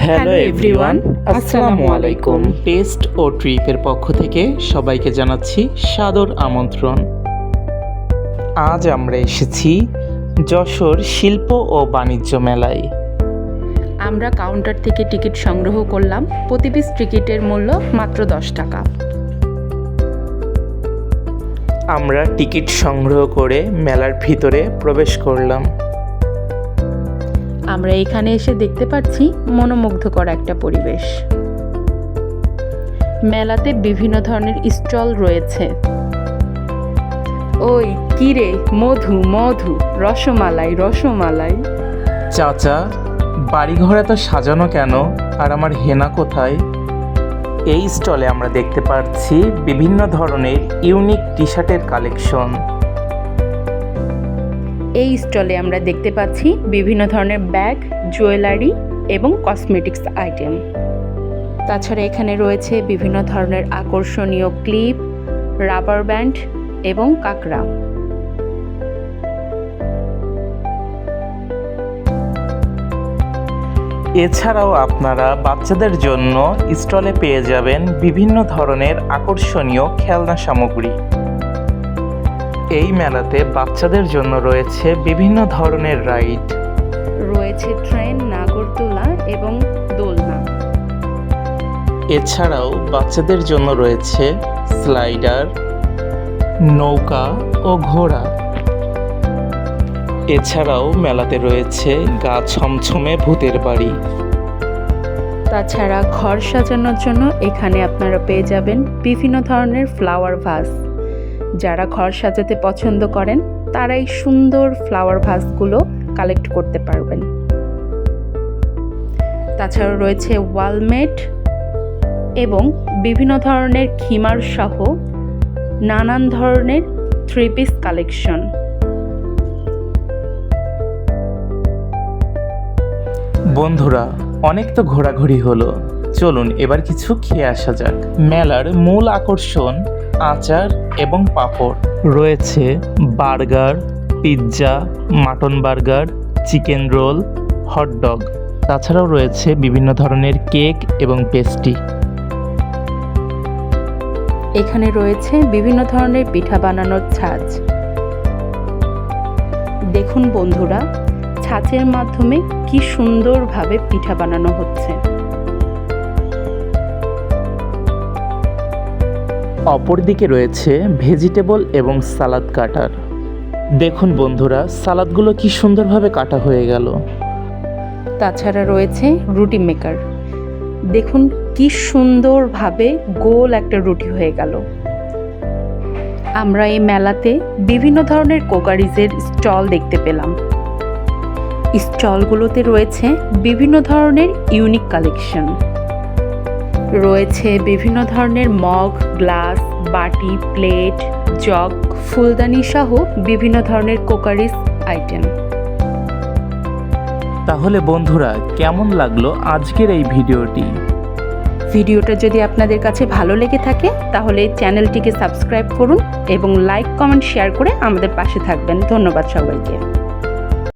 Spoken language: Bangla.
হ্যালো এভরিওয়ান, আসসালামু আলাইকুম। টেস্ট ও ট্রিপের পক্ষ থেকে সবাইকে জানাচ্ছি সাদর আমন্ত্রণ। আজ আমরা এসেছি যশোর শিল্প ও বাণিজ্য মেলায়। আমরা কাউন্টার থেকে টিকিট সংগ্রহ করলাম। প্রতি পিস টিকিটের মূল্য মাত্র 10 টাকা। আমরা টিকিট সংগ্রহ করে মেলার ভিতরে প্রবেশ করলাম। আমরা এখানে এসে দেখতে পাচ্ছি মনোমুগ্ধকর একটা পরিবেশ। মেলাতে বিভিন্ন ধরনের স্টল রয়েছে। ওই কিরে, মধু মধু, রসমালাই রসমালাই। চাচা, বাড়িঘর এত সাজানো কেন, আর আমার হেনা কোথায়? এই স্টলে আমরা দেখতে পাচ্ছি বিভিন্ন ধরনের ইউনিক টি শার্টের কালেকশন। এই স্টলে আমরা দেখতে পাচ্ছি বিভিন্ন ধরনের ব্যাগ, জুয়েলারি এবং কসমেটিক্স আইটেম। তাছাড়া এখানে রয়েছে বিভিন্ন ধরনের আকর্ষণীয় ক্লিপ, রাবার ব্যান্ড এবং কাঁকড়া। এছাড়াও আপনারা বাচ্চাদের জন্য স্টলে পেয়ে যাবেন বিভিন্ন ধরনের আকর্ষণীয় খেলনা সামগ্রী। এই মেলাতে বাচ্চাদের জন্য রয়েছে বিভিন্ন ধরনের রাইড, রয়েছে ট্রেন, নাগরদোলা এবং দোলনা। এছাড়াও বাচ্চাদের জন্য রয়েছে স্লাইডার, নৌকা ও ঘোড়া। এছাড়াও মেলাতে রয়েছে গা ছমছমে ভূতের বাড়ি। তাছাড়া ঘর সাজানোর জন্য এখানে আপনারা পেয়ে যাবেন বিভিন্ন ধরনের ফ্লাওয়ার ভাস। যারা ঘর সাজাতে পছন্দ করেন তারা এই সুন্দর ফ্লাওয়ার ভাসগুলো কালেক্ট করতে পারবেন। তাছাড়া রয়েছে ওয়ালমেট এবং বিভিন্ন ধরনের খিমার সহ নানান ধরনের 3 পিস কালেকশন। বন্ধুরা, অনেক তো ঘোরাঘুরি হলো, চলুন এবার কিছু খেয়ে আসা যাক। মেলার মূল আকর্ষণ আচার এবং পাঁপড়। রয়েছে burger, pizza, mutton burger, chicken roll, hot dog. তাছাড়াও রয়েছে বিভিন্ন ধরনের কেক এবং পেস্ট্রি। এখানে রয়েছে বিভিন্ন ধরনের পিঠা বানানোর ছাঁচ। দেখুন বন্ধুরা, ছাঁচের মাধ্যমে কি সুন্দরভাবে পিঠা বানানো হচ্ছে। অপরদিকে রয়েছে ভেজিটেবল এবং সালাদ কাটার। দেখুন বন্ধুরা, সালাদগুলো কি সুন্দরভাবে কাটা হয়ে গেল। তাছাড়া রয়েছে রুটি মেকার। দেখুন কি সুন্দরভাবে গোল একটা রুটি হয়ে গেল। আমরা এই মেলাতে বিভিন্ন ধরনের কোকারিজের স্টল দেখতে পেলাম। স্টলগুলোতে রয়েছে বিভিন্ন ধরনের ইউনিক কালেকশন। রয়েছে বিভিন্ন ধরনের মগ, গ্লাস, বাটি, প্লেট, জগ, ফুলদানি সহ বিভিন্ন ধরনের কোকারিজ আইটেম। তাহলে বন্ধুরা, কেমন লাগলো আজকের এই ভিডিওটি? ভিডিওটা যদি আপনাদের কাছে ভালো লেগে থাকে তাহলে চ্যানেলটিকে সাবস্ক্রাইব করুন এবং লাইক, কমেন্ট, শেয়ার করে আমাদের পাশে থাকবেন। ধন্যবাদ সবাইকে।